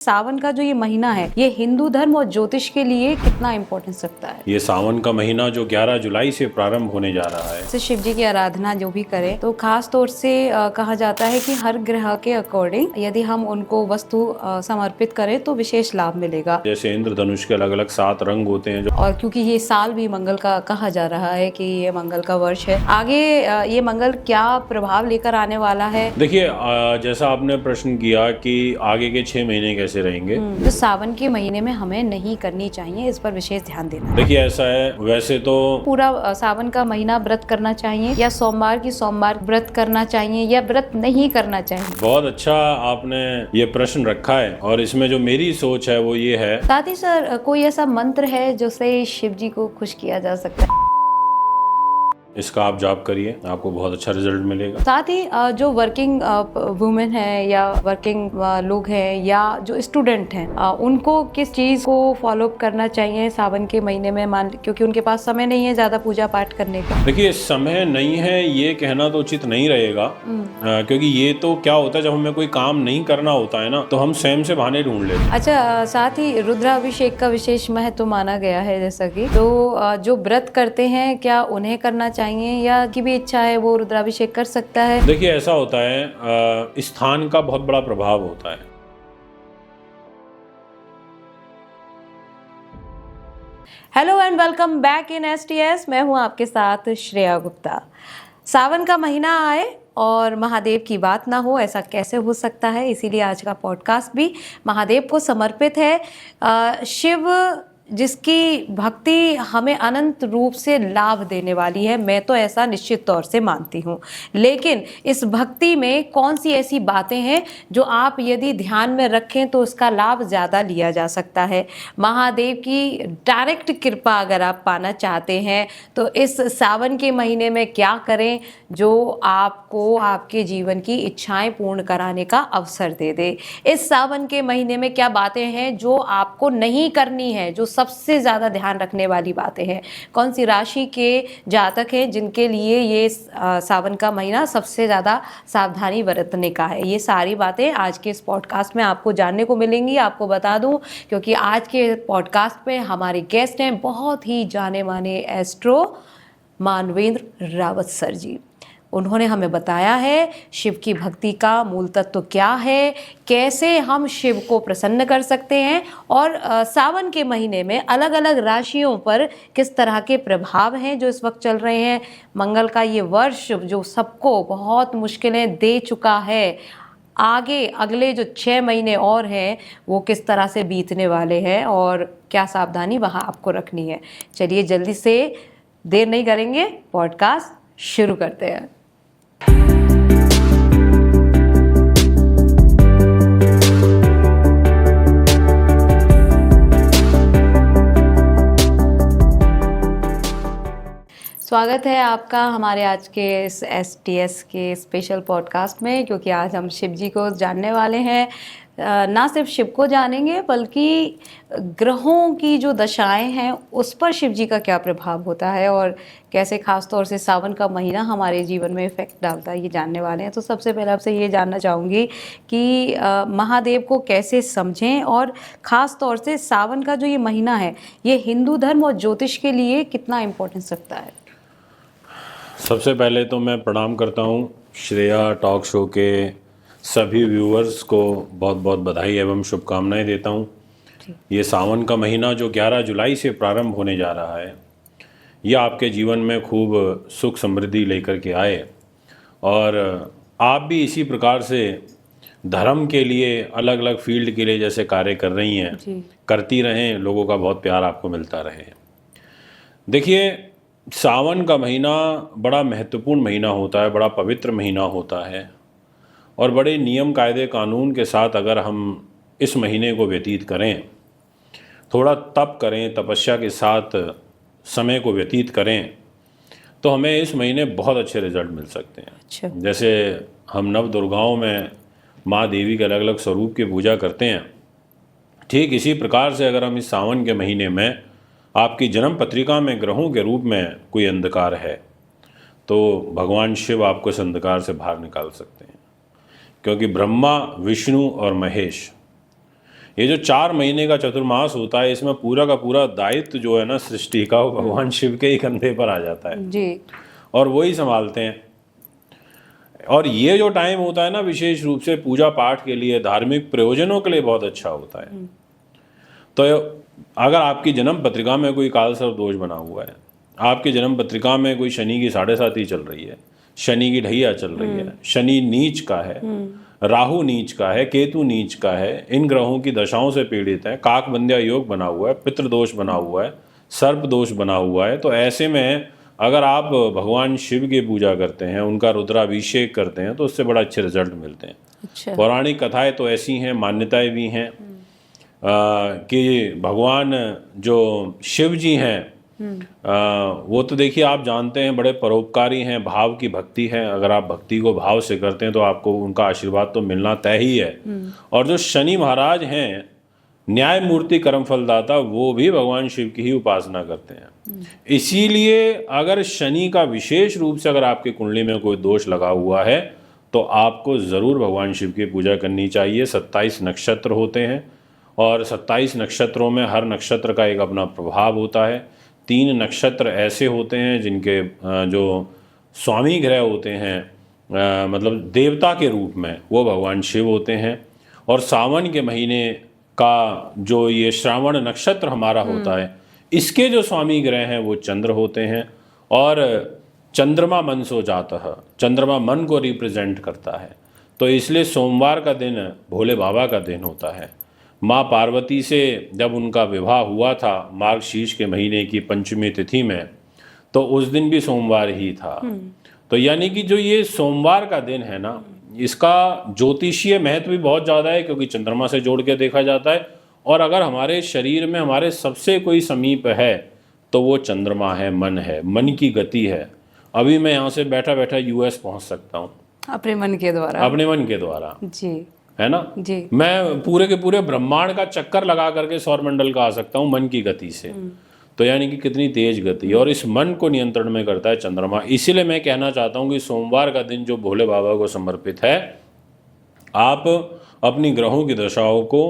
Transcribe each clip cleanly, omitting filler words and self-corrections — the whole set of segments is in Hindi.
सावन का जो ये महीना है ये हिंदू धर्म और ज्योतिष के लिए कितना इम्पोर्टेंस रखता है। ये सावन का महीना जो 11 जुलाई से प्रारंभ होने जा रहा है, शिव जी की आराधना जो भी करें तो खास तौर से कहा जाता है कि हर ग्रह के अकॉर्डिंग यदि हम उनको वस्तु समर्पित करें तो विशेष लाभ मिलेगा। जैसे इंद्रधनुष के अलग अलग 7 रंग होते हैं और क्योंकि ये साल भी मंगल का कहा जा रहा है कि ये मंगल का वर्ष है, आगे ये मंगल क्या प्रभाव लेकर आने वाला है। देखिए, जैसा आपने प्रश्न किया कि आगे के 6 महीने कैसे रहेंगे, जो सावन के महीने में हमें नहीं करनी चाहिए, इस पर विशेष ध्यान देना। देखिए ऐसा है, वैसे तो पूरा सावन का महीना व्रत करना चाहिए या सोमवार की सोमवार व्रत करना चाहिए या व्रत नहीं करना चाहिए। बहुत अच्छा आपने ये प्रश्न रखा है और इसमें जो मेरी सोच है वो ये है। साथ ही सर कोई ऐसा मंत्र है जिससे शिव जी को खुश किया जा सकता है? इसका आप जाप करिए, आपको बहुत अच्छा रिजल्ट मिलेगा। साथ ही जो वर्किंग वुमेन है या वर्किंग लोग हैं या जो स्टूडेंट हैं, उनको किस चीज को फॉलो करना चाहिए सावन के महीने में, क्योंकि उनके पास समय नहीं है ज्यादा पूजा पाठ करने का। देखिए, समय नहीं है ये कहना तो उचित नहीं रहेगा, क्योंकि ये तो क्या होता है, जब हमें कोई काम नहीं करना होता है ना तो हम स्वयं से बहाने ढूंढ लेते हैं। अच्छा, साथ ही रुद्राभिषेक का विशेष महत्व माना गया है, जैसा कि तो जो व्रत करते हैं क्या उन्हें करना चाहिए या की भी इच्छा है वो रुद्राभिषेक कर सकता है? देखिए ऐसा होता है, स्थान का बहुत बड़ा प्रभाव होता है। Hello and welcome back in STS। मैं हूं आपके साथ श्रेया गुप्ता। सावन का महीना आए और महादेव की बात ना हो, ऐसा कैसे हो सकता है। इसीलिए आज का पॉडकास्ट भी महादेव को समर्पित है। शिव जिसकी भक्ति हमें अनंत रूप से लाभ देने वाली है, मैं तो ऐसा निश्चित तौर से मानती हूँ। लेकिन इस भक्ति में कौन सी ऐसी बातें हैं जो आप यदि ध्यान में रखें तो उसका लाभ ज़्यादा लिया जा सकता है। महादेव की डायरेक्ट कृपा अगर आप पाना चाहते हैं तो इस सावन के महीने में क्या करें जो आपको आपके जीवन की इच्छाएं पूर्ण कराने का अवसर दे दे। इस सावन के महीने में क्या बातें हैं जो आपको नहीं करनी है, जो सबसे ज़्यादा ध्यान रखने वाली बातें हैं। कौन सी राशि के जातक हैं जिनके लिए ये सावन का महीना सबसे ज़्यादा सावधानी बरतने का है। ये सारी बातें आज के इस पॉडकास्ट में आपको जानने को मिलेंगी। आपको बता दूं, क्योंकि आज के पॉडकास्ट में हमारे गेस्ट हैं बहुत ही जाने माने एस्ट्रो मानवेंद्र रावत सर जी। उन्होंने हमें बताया है शिव की भक्ति का मूल तत्व क्या है, कैसे हम शिव को प्रसन्न कर सकते हैं और सावन के महीने में अलग अलग राशियों पर किस तरह के प्रभाव हैं जो इस वक्त चल रहे हैं। मंगल का ये वर्ष जो सबको बहुत मुश्किलें दे चुका है, आगे अगले जो 6 महीने और हैं वो किस तरह से बीतने वाले हैं और क्या सावधानी वहाँ आपको रखनी है। चलिए जल्दी से देर नहीं करेंगे, पॉडकास्ट शुरू करते हैं। स्वागत है आपका हमारे आज के इस STS के स्पेशल पॉडकास्ट में, क्योंकि आज हम शिव जी को जानने वाले हैं। ना सिर्फ शिव को जानेंगे बल्कि ग्रहों की जो दशाएं हैं उस पर शिव जी का क्या प्रभाव होता है और कैसे खास तौर से सावन का महीना हमारे जीवन में इफेक्ट डालता है, ये जानने वाले हैं। तो सबसे पहले आपसे ये जानना चाहूँगी कि महादेव को कैसे समझें और ख़ास तौर से सावन का जो ये महीना है ये हिंदू धर्म और ज्योतिष के लिए कितना इम्पोर्टेंस रखता है। सबसे पहले तो मैं प्रणाम करता हूँ श्रेया टॉक शो के सभी व्यूअर्स को, बहुत बहुत बधाई एवं शुभकामनाएं देता हूँ। ये सावन का महीना जो 11 जुलाई से प्रारंभ होने जा रहा है, ये आपके जीवन में खूब सुख समृद्धि लेकर के आए और आप भी इसी प्रकार से धर्म के लिए अलग अलग फील्ड के लिए जैसे कार्य कर रही हैं, करती रहें, लोगों का बहुत प्यार आपको मिलता रहे। देखिए, सावन का महीना बड़ा महत्वपूर्ण महीना होता है, बड़ा पवित्र महीना होता है और बड़े नियम कायदे कानून के साथ अगर हम इस महीने को व्यतीत करें, थोड़ा तप करें, तपस्या के साथ समय को व्यतीत करें तो हमें इस महीने बहुत अच्छे रिजल्ट मिल सकते हैं। अच्छा। जैसे हम नव दुर्गाओं में माँ देवी के अलग अलग स्वरूप की पूजा करते हैं, ठीक इसी प्रकार से अगर हम इस सावन के महीने में आपकी जन्म पत्रिका में ग्रहों के रूप में कोई अंधकार है तो भगवान शिव आपको इस अंधकार से बाहर निकाल सकते हैं। क्योंकि ब्रह्मा, विष्णु और महेश ये जो 4 महीने का चतुर्मास होता है, इसमें पूरा का पूरा दायित्व जो है ना सृष्टि का, वो भगवान शिव के ही कंधे पर आ जाता है जी। और वही संभालते हैं। और ये जो टाइम होता है ना, विशेष रूप से पूजा पाठ के लिए, धार्मिक प्रयोजनों के लिए बहुत अच्छा होता है। तो अगर आपकी जन्म पत्रिका में कोई काल सर्प दोष बना हुआ है, आपकी जन्म पत्रिका में कोई शनि की 7.5 चल रही है, शनि की ढैया चल रही है, शनि नीच का है, राहु नीच का है, केतु नीच का है, इन ग्रहों की दशाओं से पीड़ित है, काक बंध्या योग बना हुआ है, पितृदोष बना हुआ है, सर्प दोष बना हुआ है, तो ऐसे में अगर आप भगवान शिव की पूजा करते हैं, उनका रुद्राभिषेक करते हैं, तो उससे बड़ा अच्छे रिजल्ट मिलते हैं। अच्छा। पौराणिक कथाएं तो ऐसी हैं, मान्यताएं भी हैं कि भगवान जो शिव जी हैं, वो तो देखिए आप जानते हैं बड़े परोपकारी हैं, भाव की भक्ति है। अगर आप भक्ति को भाव से करते हैं तो आपको उनका आशीर्वाद तो मिलना तय ही है। और जो शनि महाराज हैं, न्याय मूर्ति कर्म फलदाता, वो भी भगवान शिव की ही उपासना करते हैं। इसीलिए अगर शनि का विशेष रूप से अगर आपकी कुंडली में कोई दोष लगा हुआ है तो आपको ज़रूर भगवान शिव की पूजा करनी चाहिए। 27 नक्षत्र होते हैं और 27 नक्षत्रों में हर नक्षत्र का एक अपना प्रभाव होता है। 3 नक्षत्र ऐसे होते हैं जिनके जो स्वामी ग्रह होते हैं, मतलब देवता के रूप में, वो भगवान शिव होते हैं। और सावन के महीने का जो ये श्रावण नक्षत्र हमारा होता है, इसके जो स्वामी ग्रह हैं वो चंद्र होते हैं। और चंद्रमा मनसो जाता है, चंद्रमा मन को रिप्रेजेंट करता है। तो इसलिए सोमवार का दिन भोले बाबा का दिन होता है। माँ पार्वती से जब उनका विवाह हुआ था मार्गशीर्ष के महीने की 5वीं तिथि में, तो उस दिन भी सोमवार ही था। तो यानी कि जो ये सोमवार का दिन है ना, इसका ज्योतिषीय महत्व भी बहुत ज़्यादा है, क्योंकि चंद्रमा से जोड़ के देखा जाता है। और अगर हमारे शरीर में हमारे सबसे कोई समीप है तो वो चंद्रमा है, मन है, मन की गति है। अभी मैं यहाँ से बैठा बैठा यूएस पहुँच सकता हूँ अपने मन के द्वारा, अपने मन के द्वारा, जी, है ना जी। मैं पूरे के पूरे ब्रह्मांड का चक्कर लगा करके सौरमंडल का आ सकता हूँ मन की गति से। तो यानी कि कितनी तेज गति, और इस मन को नियंत्रण में करता है चंद्रमा। इसीलिए मैं कहना चाहता हूँ कि सोमवार का दिन जो भोले बाबा को समर्पित है, आप अपनी ग्रहों की दशाओं को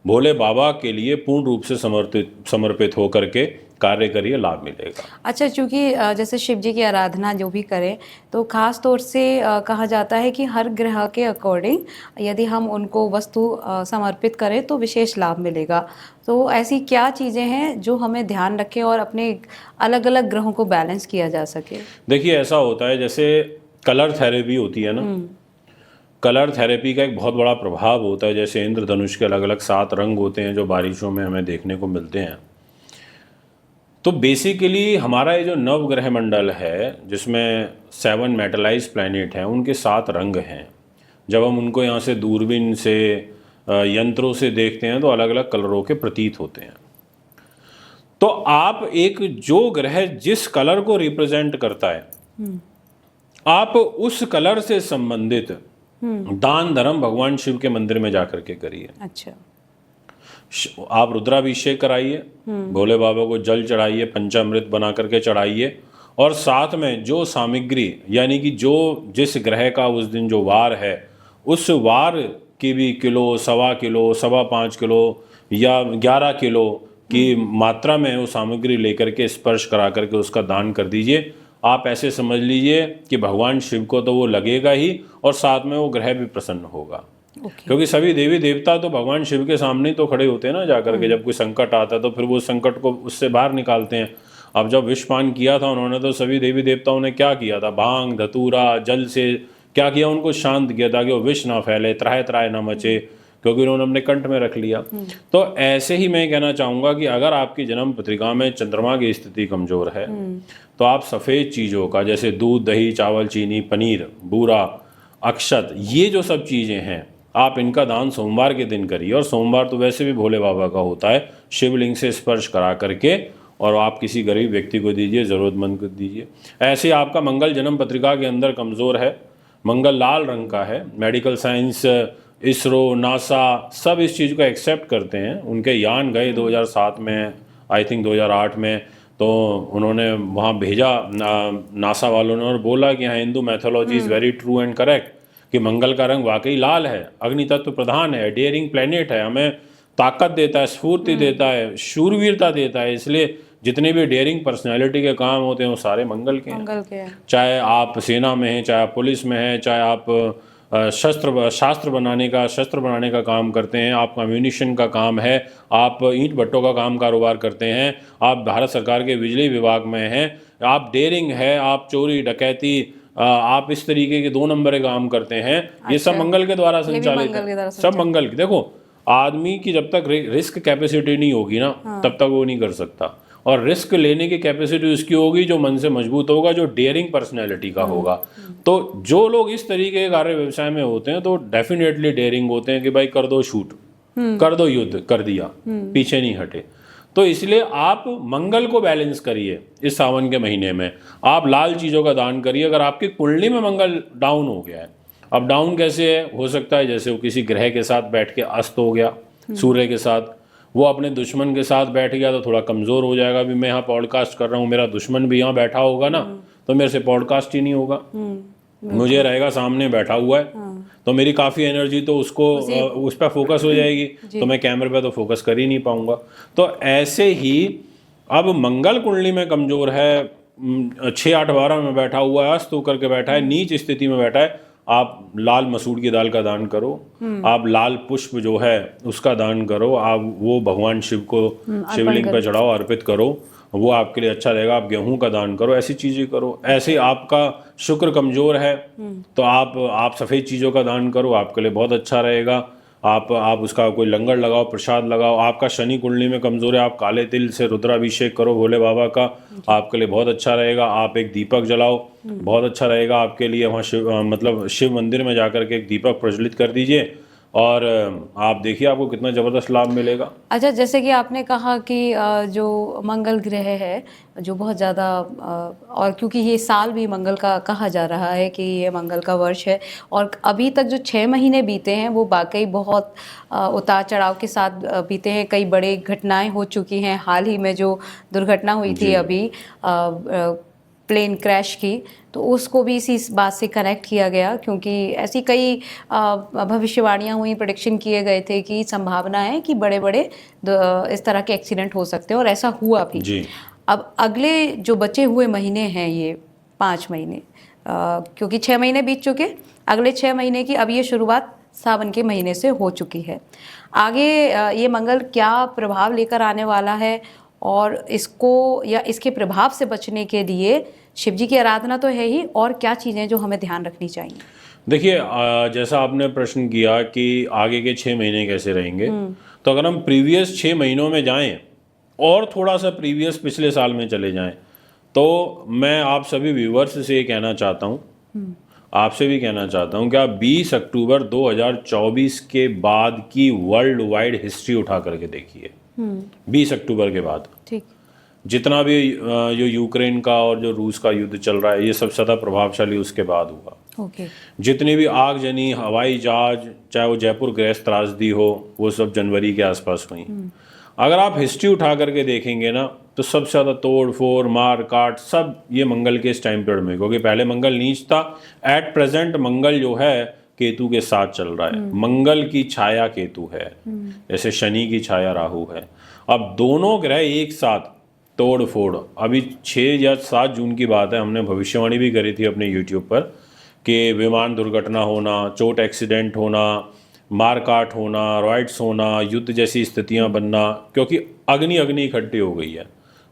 भोले बाबा के लिए पूर्ण रूप से समर्पित होकर के कार्य करिए, लाभ मिलेगा। अच्छा, चूँकि जैसे शिव जी की आराधना जो भी करें तो ख़ास तौर से कहा जाता है कि हर ग्रह के अकॉर्डिंग यदि हम उनको वस्तु समर्पित करें तो विशेष लाभ मिलेगा। तो ऐसी क्या चीज़ें हैं जो हमें ध्यान रखें और अपने अलग अलग ग्रहों को बैलेंस किया जा सके? देखिए ऐसा होता है, जैसे कलर थेरेपी होती है ना, कलर थेरेपी का एक बहुत बड़ा प्रभाव होता है। जैसे इंद्रधनुष के अलग अलग 7 रंग होते हैं जो बारिशों में हमें देखने को मिलते हैं। तो बेसिकली हमारा ये जो नवग्रह मंडल है, जिसमें 7 मेटलाइज प्लैनेट हैं, उनके 7 रंग हैं। जब हम उनको यहाँ से दूरबीन से यंत्रों से देखते हैं तो अलग अलग कलरों के प्रतीत होते हैं। तो आप एक जो ग्रह जिस कलर को रिप्रेजेंट करता है, आप उस कलर से संबंधित दान धर्म भगवान शिव के मंदिर में जाकर के करिए। अच्छा। आप रुद्राभिषेक कराइए, भोले बाबा को जल चढ़ाइए, पंचामृत बना करके चढ़ाइए, और साथ में जो सामग्री, यानी कि जो जिस ग्रह का उस दिन जो वार है, उस वार की भी किलो, 1.25 किलो, 5.25 किलो या 11 किलो की मात्रा में वो सामग्री लेकर के स्पर्श करा करके उसका दान कर दीजिए। आप ऐसे समझ लीजिए कि भगवान शिव को तो वो लगेगा ही, और साथ में वो ग्रह भी प्रसन्न होगा। क्योंकि सभी देवी देवता तो भगवान शिव के सामने तो खड़े होते हैं ना जाकर के। जब कोई संकट आता है तो फिर वो संकट को उससे बाहर निकालते हैं। अब जब विषपान किया था उन्होंने, तो सभी देवी देवताओं ने क्या किया था? भांग धतूरा जल से क्या किया? उनको शांत किया ताकि वो विष ना फैले, त्राहे त्राहे ना मचे, क्योंकि उन्होंने अपने कंठ में रख लिया। तो ऐसे ही मैं कहना चाहूँगा कि अगर आपकी जन्म पत्रिका में चंद्रमा की स्थिति कमजोर है तो आप सफ़ेद चीज़ों का, जैसे दूध, दही, चावल, चीनी, पनीर, बूरा, अक्षत, ये जो सब चीज़ें हैं, आप इनका दान सोमवार के दिन करिए। और सोमवार तो वैसे भी भोले बाबा का होता है। शिवलिंग से स्पर्श करा करके और आप किसी गरीब व्यक्ति को दीजिए, ज़रूरतमंद को दीजिए। ऐसे आपका मंगल जन्म पत्रिका के अंदर कमज़ोर है, मंगल लाल रंग का है, मेडिकल साइंस, इसरो, नासा सब इस चीज़ को एक्सेप्ट करते हैं। उनके यान गए 2007 में, आई थिंक 2008 में, तो उन्होंने वहाँ भेजा नासा वालों ने, और बोला कि हाँ, Hindu mythology is very true and correct, कि मंगल का रंग वाकई लाल है, अग्नि तत्व प्रधान है, डेयरिंग प्लैनेट है, हमें ताकत देता है, स्फूर्ति देता है, शूरवीरता देता है। इसलिए जितने भी डेयरिंग पर्सनैलिटी के काम होते हैं वो सारे मंगल के हैं। मंगल के हैं। चाहे आप सेना में हैं, चाहे आप पुलिस में हैं, चाहे आप शस्त्र बनाने का काम करते हैं, आप म्यूनिशन का काम है, आप ईंट भट्टों का कारोबार करते हैं, आप भारत सरकार के बिजली विभाग में हैं, आप डेयरिंग है, आप चोरी डकैती, आप इस तरीके के 2 नंबर के काम करते हैं। ये सब मंगल के द्वारा संचालित है, सब मंगल के। देखो, आदमी की जब तक रिस्क कैपेसिटी नहीं होगी ना, तब तक वो नहीं कर सकता। और रिस्क लेने की कैपेसिटी उसकी होगी जो मन से मजबूत होगा, जो डेयरिंग पर्सनैलिटी का होगा। तो जो लोग इस तरीके के कार्य व्यवसाय में होते हैं तो डेफिनेटली डेयरिंग होते हैं कि भाई कर दो शूट, कर दो युद्ध, कर दिया, पीछे नहीं हटे। तो इसलिए आप मंगल को बैलेंस करिए इस सावन के महीने में। आप लाल चीज़ों का दान करिए। अगर आपकी कुंडली में मंगल डाउन हो गया है, अब डाउन कैसे है, हो सकता है जैसे वो किसी ग्रह के साथ बैठ के अस्त हो गया, सूर्य के साथ, वो अपने दुश्मन के साथ बैठ गया तो थोड़ा कमज़ोर हो जाएगा। अभी मैं यहाँ पॉडकास्ट कर रहा हूँ, मेरा दुश्मन भी यहाँ बैठा होगा ना, तो मेरे से पॉडकास्ट ही नहीं होगा। मुझे रहेगा सामने बैठा हुआ है, तो मेरी काफ़ी एनर्जी तो उसको उस पर फोकस हो जाएगी, तो मैं कैमरे पे तो फोकस कर ही नहीं पाऊंगा। तो ऐसे ही अब मंगल कुंडली में कमज़ोर है, 6-8-12 में बैठा हुआ है, अस्त होकर के बैठा है, नीच स्थिति में बैठा है, आप लाल मसूर की दाल का दान करो, आप लाल पुष्प जो है उसका दान करो, आप वो भगवान शिव को शिवलिंग पर चढ़ाओ, अर्पित करो, वो आपके लिए अच्छा रहेगा। आप गेहूं का दान करो, ऐसी चीज़ें करो। ऐसे आपका शुक्र कमज़ोर है तो आप सफ़ेद चीज़ों का दान करो, आपके लिए बहुत अच्छा रहेगा। आप उसका कोई लंगर लगाओ, प्रसाद लगाओ। आपका शनि कुंडली में कमज़ोर है, आप काले तिल से रुद्राभिषेक करो भोले बाबा का, आपके लिए बहुत अच्छा रहेगा। आप एक दीपक जलाओ, बहुत अच्छा रहेगा आपके लिए। वहाँ शिव मंदिर में जाकर के एक दीपक प्रज्वलित कर दीजिए और आप देखिए आपको कितना ज़बरदस्त लाभ मिलेगा। अच्छा, जैसे कि आपने कहा कि जो मंगल ग्रह है जो बहुत ज़्यादा, और क्योंकि ये साल भी मंगल का कहा जा रहा है कि ये मंगल का वर्ष है, और अभी तक जो 6 महीने बीते हैं वो वाकई बहुत उतार चढ़ाव के साथ बीते हैं। कई बड़ी घटनाएं हो चुकी हैं। हाल ही में जो दुर्घटना हुई थी अभी प्लेन क्रैश की, तो उसको भी इसी बात से कनेक्ट किया गया, क्योंकि ऐसी कई भविष्यवाणियां हुई, प्रेडिक्शन किए गए थे कि संभावना है कि बड़े बड़े इस तरह के एक्सीडेंट हो सकते हैं, और ऐसा हुआ भी जी। अब अगले जो बचे हुए महीने हैं, ये 5 महीने, क्योंकि 6 महीने बीत चुके, अगले 6 महीने की अब ये शुरुआत सावन के महीने से हो चुकी है। आगे ये मंगल क्या प्रभाव लेकर आने वाला है, और इसको या इसके प्रभाव से बचने के लिए शिव जी की आराधना तो है ही, और क्या चीज़ें जो हमें ध्यान रखनी चाहिए? देखिए, जैसा आपने प्रश्न किया कि आगे के 6 महीने कैसे रहेंगे, तो अगर हम प्रीवियस 6 महीनों में जाएं और थोड़ा सा प्रीवियस पिछले साल में चले जाएं, तो मैं आप सभी व्यूवर्स से ये कहना चाहता हूँ, आपसे भी कहना चाहता हूँ कि आप 20 अक्टूबर 2024 के बाद की वर्ल्ड वाइड हिस्ट्री उठा करके देखिए। 20 अक्टूबर के बाद ठीक, जितना भी जो यूक्रेन का और जो रूस का युद्ध चल रहा है, ये सब ज़्यादा प्रभावशाली उसके बाद हुआ। जितनी भी आगजनी हवाई जहाज, चाहे वो जयपुर गैस त्रासदी हो, वो सब जनवरी के आसपास हुई। अगर आप हिस्ट्री उठा करके देखेंगे ना, तो सबसे ज़्यादा तोड़ फोड़ मार काट सब ये मंगल के इस टाइम पीरियड में, क्योंकि पहले मंगल नीच था, एट प्रेजेंट मंगल जो है केतु के साथ चल रहा है। मंगल की छाया केतु है, जैसे शनि की छाया राहु है। अब दोनों ग्रह एक साथ तोड़ फोड़, अभी 6 या 7 जून की बात है, हमने भविष्यवाणी भी करी थी अपने यूट्यूब पर कि विमान दुर्घटना होना, चोट एक्सीडेंट होना, मारकाट होना, रॉयट्स होना, युद्ध जैसी स्थितियां बनना, क्योंकि अग्नि इकट्ठी हो गई है,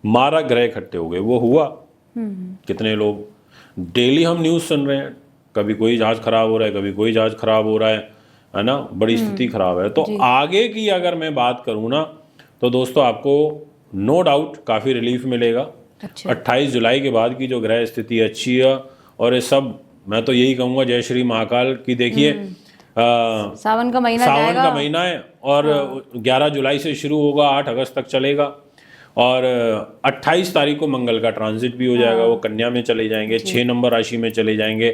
मारक ग्रह इकट्ठे हो गए। वो हुआ, कितने लोग डेली हम न्यूज़ सुन रहे हैं, कभी कोई जहाज खराब हो रहा है, कभी कोई जहाज खराब हो रहा है ना, बड़ी स्थिति खराब है। तो आगे की अगर मैं बात करूँ ना, तो दोस्तों आपको नो डाउट काफ़ी रिलीफ मिलेगा। 28 जुलाई के बाद की जो ग्रह स्थिति अच्छी है, और ये सब मैं तो यही कहूँगा जय श्री महाकाल की। देखिए सावन का महीना है, और 11 जुलाई से शुरू होगा, 8 अगस्त तक चलेगा, और 28 तारीख को मंगल का ट्रांजिट भी हो जाएगा, वो कन्या में चले जाएंगे, 6 नंबर राशि में चले जाएंगे,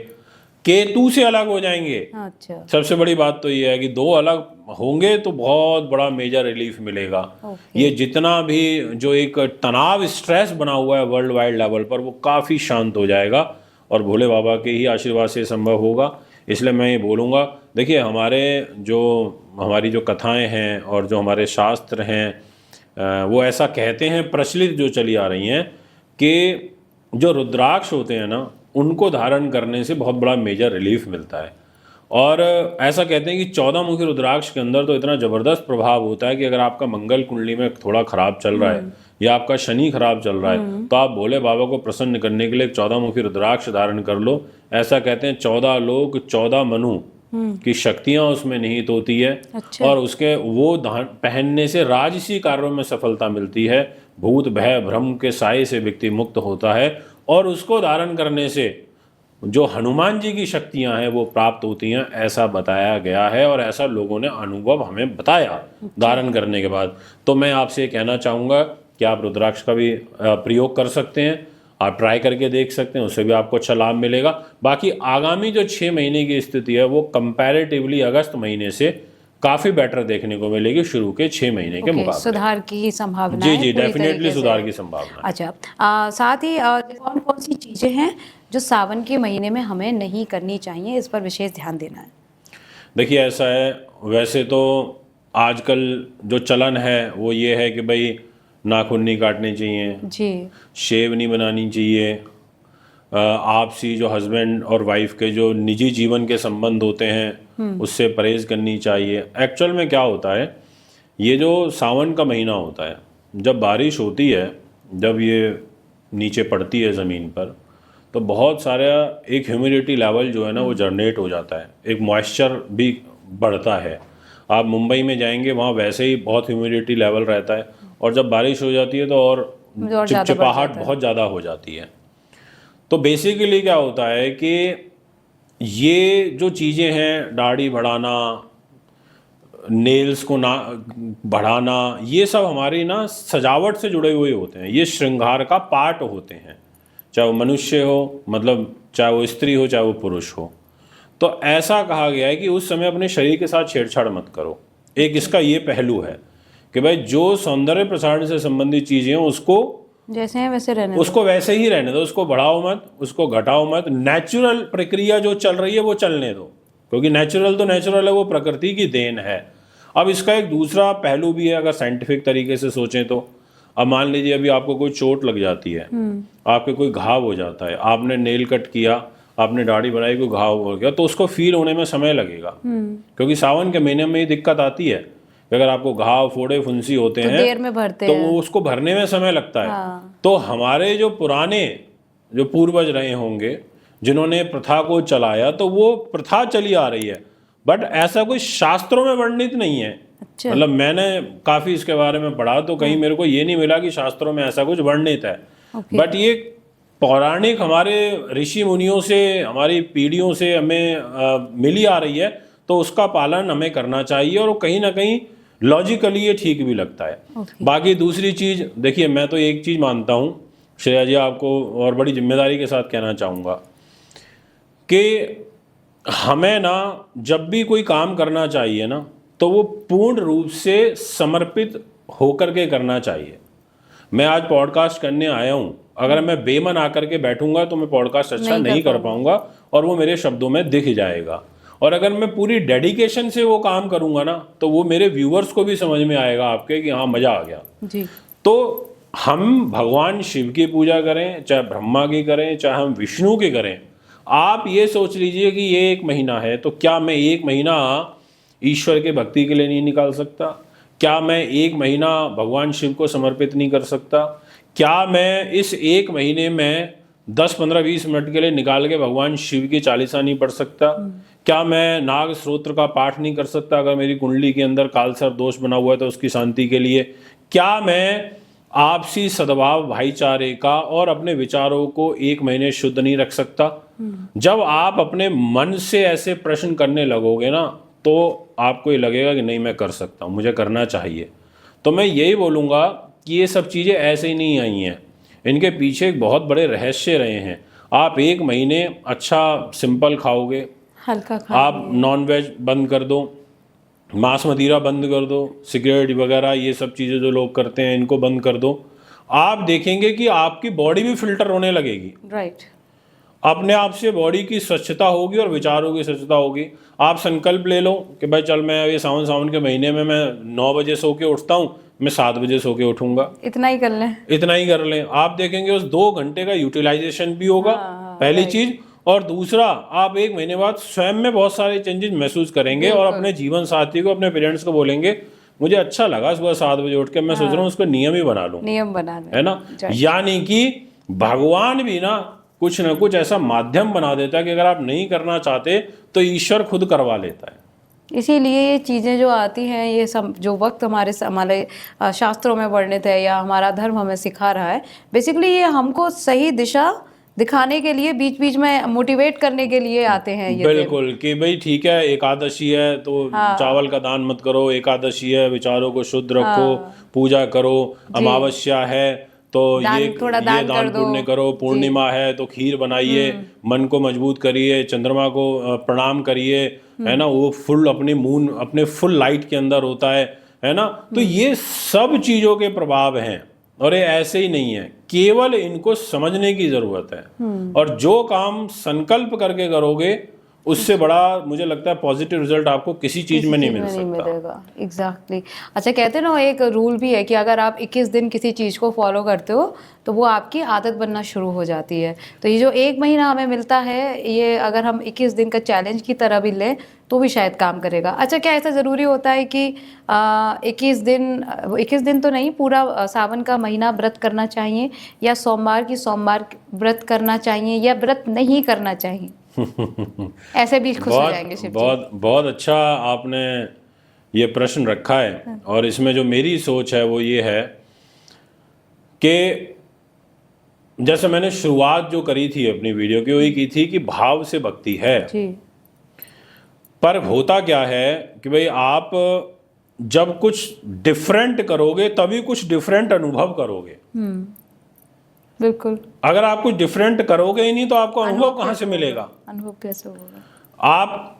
केतु से अलग हो जाएंगे। अच्छा। सबसे बड़ी बात तो ये है कि 2 अलग होंगे तो बहुत बड़ा मेजर रिलीफ मिलेगा। ये जितना भी जो एक तनाव, स्ट्रेस बना हुआ है वर्ल्ड वाइड लेवल पर, वो काफ़ी शांत हो जाएगा, और भोले बाबा के ही आशीर्वाद से संभव होगा। इसलिए मैं ये बोलूँगा, देखिए हमारे जो हमारी जो कथाएं हैं और जो हमारे शास्त्र हैं वो ऐसा कहते हैं, प्रचलित जो चली आ रही हैं कि जो रुद्राक्ष होते हैं ना, उनको धारण करने से बहुत बड़ा मेजर रिलीफ मिलता है। और ऐसा कहते हैं कि 14 मुखी रुद्राक्ष के अंदर तो इतना ज़बरदस्त प्रभाव होता है कि अगर आपका मंगल कुंडली में थोड़ा खराब चल रहा है या आपका शनि खराब चल रहा है, तो आप भोले बाबा को प्रसन्न करने के लिए 14 मुखी रुद्राक्ष धारण कर लो। ऐसा कहते हैं 14 लोग 14 मनु की शक्तियां उसमें निहित होती है। अच्छा। और उसके वो पहनने से राजसी कार्यों में सफलता मिलती है, भूत भय भ्रम के साए से व्यक्ति मुक्त होता है, और उसको धारण करने से जो हनुमान जी की शक्तियां हैं वो प्राप्त होती हैं, ऐसा बताया गया है और ऐसा लोगों ने अनुभव हमें बताया धारण करने के बाद। तो मैं आपसे कहना चाहूँगा कि आप रुद्राक्ष का भी प्रयोग कर सकते हैं, आप ट्राई करके देख सकते हैं, उससे भी आपको अच्छा लाभ मिलेगा। बाकी आगामी जो 6 महीने की स्थिति है वो कंपैरेटिवली अगस्त महीने से काफ़ी बेटर देखने को मिलेगी शुरू के 6 महीने के मुकाबले। सुधार की संभावना जी है जी, पूरी डेफिनेटली तरीके से। सुधार की संभावना है। अच्छा, साथ ही कौन कौन सी चीज़ें हैं जो सावन के महीने में हमें नहीं करनी चाहिए, इस पर विशेष ध्यान देना है? देखिए ऐसा है, वैसे तो आजकल जो चलन है वो ये है कि भाई नाखून नहीं काटने चाहिए जी। शेव नहीं बनानी चाहिए, आपसी जो हस्बैंड और वाइफ के जो निजी जीवन के संबंध होते हैं उससे परहेज करनी चाहिए। एक्चुअल में क्या होता है, ये जो सावन का महीना होता है, जब बारिश होती है, जब ये नीचे पड़ती है ज़मीन पर, तो बहुत सारा एक ह्यूमिडिटी लेवल जो है ना वो जनरेट हो जाता है, एक मॉइस्चर भी बढ़ता है। आप मुंबई में जाएंगे वहाँ वैसे ही बहुत ह्यूमिडिटी लेवल रहता है, और जब बारिश हो जाती है तो और चिपचिपाहट बहुत ज़्यादा हो जाती है। तो बेसिकली क्या होता है कि ये जो चीज़ें हैं, दाढ़ी बढ़ाना, नेल्स को ना बढ़ाना, ये सब हमारी ना सजावट से जुड़े हुए होते हैं, ये श्रृंगार का पार्ट होते हैं, चाहे वो मनुष्य हो, मतलब चाहे वो स्त्री हो, चाहे वो पुरुष हो। तो ऐसा कहा गया है कि उस समय अपने शरीर के साथ छेड़छाड़ मत करो। एक इसका ये पहलू है कि भाई जो सौंदर्य प्रसारण से संबंधित चीज़ें हैं उसको जैसे हैं वैसे रहने दो। उसको वैसे ही रहने दो, उसको बढ़ाओ मत, उसको घटाओ मत। नेचुरल प्रक्रिया जो चल रही है वो चलने दो, क्योंकि नेचुरल तो नेचुरल है, वो प्रकृति की देन है। अब इसका एक दूसरा पहलू भी है, अगर साइंटिफिक तरीके से सोचें तो। अब मान लीजिए अभी आपको कोई चोट लग जाती है, आपके कोई घाव हो जाता है, आपने नेल कट किया, आपने दाढ़ी बनाई, कोई घाव हो गया, तो उसको फील होने में समय लगेगा, क्योंकि सावन के महीने में ये दिक्कत आती है। अगर आपको घाव, फोड़े, फुंसी होते हैं देर में भरते तो हैं, वो उसको भरने में समय लगता है। हाँ। तो हमारे जो पुराने जो पूर्वज रहे होंगे जिन्होंने प्रथा को चलाया, तो वो प्रथा चली आ रही है, बट ऐसा कोई शास्त्रों में वर्णित नहीं है। अच्छा। मतलब मैंने काफ़ी इसके बारे में पढ़ा, तो कहीं मेरे को ये नहीं मिला कि शास्त्रों में ऐसा कुछ वर्णित है। बट ये पौराणिक हमारे ऋषि मुनियों से, हमारी पीढ़ियों से हमें मिली आ रही है, तो उसका पालन हमें करना चाहिए, और कहीं ना कहीं लॉजिकली ये ठीक भी लगता है। बाकी दूसरी चीज़, देखिए मैं तो एक चीज़ मानता हूँ श्रेया जी, आपको और बड़ी जिम्मेदारी के साथ कहना चाहूँगा कि हमें ना जब भी कोई काम करना चाहिए ना, तो वो पूर्ण रूप से समर्पित होकर के करना चाहिए। मैं आज पॉडकास्ट करने आया हूँ, अगर मैं बेमन आकर के बैठूंगा तो मैं पॉडकास्ट अच्छा नहीं कर पाऊंगा, और वो मेरे शब्दों में दिख जाएगा। और अगर मैं पूरी डेडिकेशन से वो काम करूंगा ना, तो वो मेरे व्यूअर्स को भी समझ में आएगा आपके कि हाँ मज़ा आ गया जी। तो हम भगवान शिव की पूजा करें, चाहे ब्रह्मा की करें, चाहे हम विष्णु की करें, आप ये सोच लीजिए कि ये 1 महीना है, तो क्या मैं 1 महीना ईश्वर के भक्ति के लिए नहीं निकाल सकता? क्या मैं 1 महीना भगवान शिव को समर्पित नहीं कर सकता? क्या मैं इस 1 महीने में 10, 15, 20 मिनट के लिए निकाल के भगवान शिव की चालीसा नहीं पढ़ सकता? क्या मैं नाग स्तोत्र का पाठ नहीं कर सकता अगर मेरी कुंडली के अंदर कालसर्प दोष बना हुआ है तो उसकी शांति के लिए? क्या मैं आपसी सद्भाव, भाईचारे का और अपने विचारों को 1 महीने शुद्ध नहीं रख सकता? जब आप अपने मन से ऐसे प्रश्न करने लगोगे ना, तो आपको ये लगेगा कि नहीं मैं कर सकता हूँ, मुझे करना चाहिए। तो मैं यही बोलूँगा कि ये सब चीज़ें ऐसे ही नहीं आई हैं, इनके पीछे एक बहुत बड़े रहस्य रहे हैं। आप 1 महीने अच्छा सिंपल खाओगे, हल्का खा, आप नॉनवेज बंद कर दो, मांस मदिरा बंद कर दो, सिगरेट वगैरह ये सब चीज़ें जो लोग करते हैं इनको बंद कर दो, आप देखेंगे कि आपकी बॉडी भी फिल्टर होने लगेगी। राइट। अपने आप से बॉडी की स्वच्छता होगी और विचारों की स्वच्छता होगी। आप संकल्प ले लो कि भाई चल मैं ये सावन के महीने में मैं 9 बजे सो के उठता हूँ, मैं 7 बजे सो के उठूंगा। इतना ही कर लें। इतना ही कर लें। आप देखेंगे उस 2 घंटे का यूटिलाइजेशन भी होगा, पहली चीज। और दूसरा, आप 1 महीने बाद स्वयं में बहुत सारे चेंजेस महसूस करेंगे और अपने जीवन साथी को, अपने पेरेंट्स को बोलेंगे मुझे अच्छा लगा सुबह 7 बजे उठ के, मैं सोच रहा हूँ उसको नियम ही बना लूँ, नियम बना लें, है ना। यानी कि भगवान भी ना कुछ ऐसा माध्यम बना देता है कि अगर आप नहीं करना चाहते तो ईश्वर खुद करवा लेता है। इसीलिए ये चीज़ें जो आती हैं, ये सब जो वक्त हमारे शास्त्रों में वर्णित है या हमारा धर्म हमें सिखा रहा है, बेसिकली ये हमको सही दिशा दिखाने के लिए, बीच बीच में मोटिवेट करने के लिए आते हैं ये। बिल्कुल, कि भाई ठीक है एकादशी है तो चावल का दान मत करो, एकादशी है विचारों को शुद्ध रखो, पूजा करो, अमावस्या है तो ये दान पुण्य करो, पूर्णिमा है तो खीर बनाइए, मन को मजबूत करिए, चंद्रमा को प्रणाम करिए, है ना। वो फुल अपने फुल लाइट के अंदर होता है ना। तो ये सब चीजों के प्रभाव हैं और ये ऐसे ही नहीं है, केवल इनको समझने की जरूरत है। और जो काम संकल्प करके करोगे उससे बड़ा मुझे लगता है पॉजिटिव रिजल्ट आपको किसी चीज में नहीं मिल सकता। मिलेगा। एग्जैक्टली। अच्छा, कहते हैं ना एक रूल भी है कि अगर आप 21 दिन किसी चीज़ को फॉलो करते हो तो वो आपकी आदत बनना शुरू हो जाती है। तो ये जो 1 महीना हमें मिलता है, ये अगर हम 21 दिन का चैलेंज की तरह भी लें तो भी शायद काम करेगा। अच्छा, क्या ऐसा ज़रूरी होता है कि 21 दिन तो नहीं, पूरा सावन का महीना व्रत करना चाहिए, या सोमवार व्रत करना चाहिए, या व्रत नहीं करना चाहिए? ऐसे भी खुश हो जाएंगे शिव जी। बहुत अच्छा आपने ये प्रश्न रखा है। और इसमें जो मेरी सोच है वो ये है कि जैसे मैंने शुरुआत जो करी थी अपनी वीडियो की, वही की थी कि भाव से भक्ति है जी। पर होता क्या है कि भाई आप जब कुछ डिफरेंट करोगे तभी कुछ डिफरेंट अनुभव करोगे। बिल्कुल। अगर आप कुछ डिफरेंट करोगे ही नहीं तो आपको अनुभव कहाँ से मिलेगा? अनुभव कैसे होगा? आप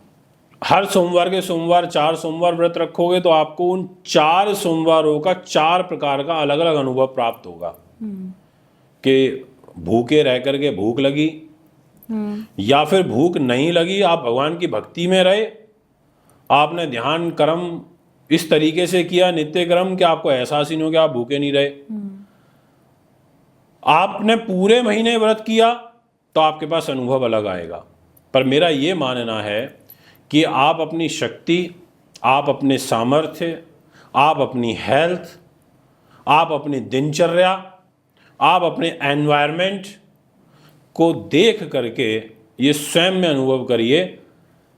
हर सोमवार के 4 सोमवार व्रत रखोगे तो आपको उन 4 सोमवारों का 4 प्रकार का अलग अलग अनुभव प्राप्त होगा। कि भूखे रह करके भूख लगी, या फिर भूख नहीं लगी, आप भगवान की भक्ति में रहे, आपने ध्यान कर्म इस तरीके से किया, नित्य कर्म, कि आपको एहसास ही नहीं हो कि आप भूखे नहीं रहे। आपने पूरे महीने व्रत किया तो आपके पास अनुभव अलग आएगा। पर मेरा ये मानना है कि आप अपनी शक्ति, आप अपने सामर्थ्य, आप अपनी हेल्थ, आप अपनी दिनचर्या, आप अपने एनवायरनमेंट को देख करके ये स्वयं में अनुभव करिए।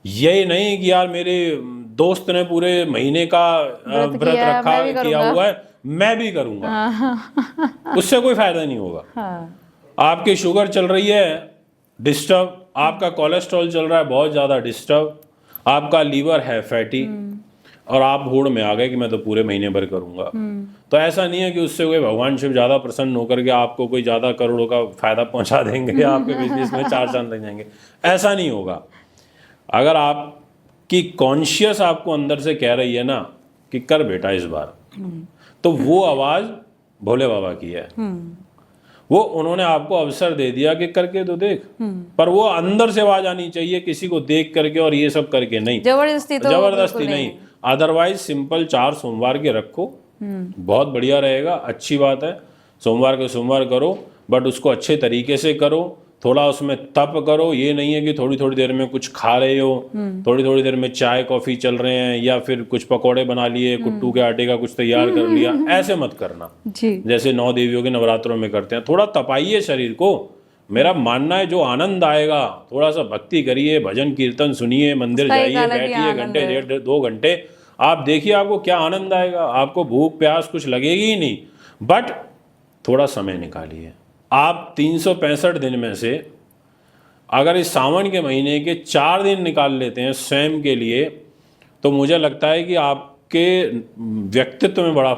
यही नहीं कि यार मेरे दोस्त ने पूरे महीने का व्रत किया हुआ है, मैं भी करूंगा। उससे कोई फायदा नहीं होगा। आपकी शुगर चल रही है डिस्टर्ब, आपका कोलेस्ट्रॉल चल रहा है बहुत ज़्यादा डिस्टर्ब, आपका लीवर है फैटी, और आप होड़ में आ गए कि मैं तो पूरे महीने भर करूंगा। तो ऐसा नहीं है कि उससे कोई भगवान शिव ज़्यादा प्रसन्न होकर के आपको कोई ज़्यादा करोड़ों का फायदा पहुंचा देंगे या आपके बिजनेस में 4 चांद लग जाएंगे, ऐसा नहीं होगा। अगर आपकी कॉन्शियस आपको अंदर से कह रही है ना कि कर बेटा इस बार, तो वो आवाज़ भोले बाबा की है। वो उन्होंने आपको अवसर दे दिया कि करके तो देख, पर वो अंदर से आवाज आनी चाहिए, किसी को देख करके और ये सब करके नहीं, जबरदस्ती नहीं। अदरवाइज सिंपल 4 सोमवार के रखो, बहुत बढ़िया रहेगा, अच्छी बात है। सोमवार के सोमवार करो, बट उसको अच्छे तरीके से करो, थोड़ा उसमें तप करो। ये नहीं है कि थोड़ी थोड़ी देर में कुछ खा रहे हो, थोड़ी थोड़ी देर में चाय कॉफी चल रहे हैं, या फिर कुछ पकौड़े बना लिए, कुट्टू के आटे का कुछ तैयार कर लिया, ऐसे मत करना जी। जैसे 9 देवियों के नवरात्रों में करते हैं। थोड़ा तपाइए शरीर को। मेरा मानना है जो आनंद आएगा, थोड़ा सा भक्ति करिए, भजन कीर्तन सुनिए, मंदिर जाइए, बैठिए घंटे 1.5-2 घंटे, आप देखिए आपको क्या आनंद आएगा। आपको भूख प्यास कुछ लगेगी ही नहीं, बट थोड़ा समय निकालिए। आप 365 दिन में से अगर इस सावन के महीने के 4 दिन निकाल लेते हैं स्वयं के लिए, तो मुझे लगता है कि आपके व्यक्तित्व में बड़ा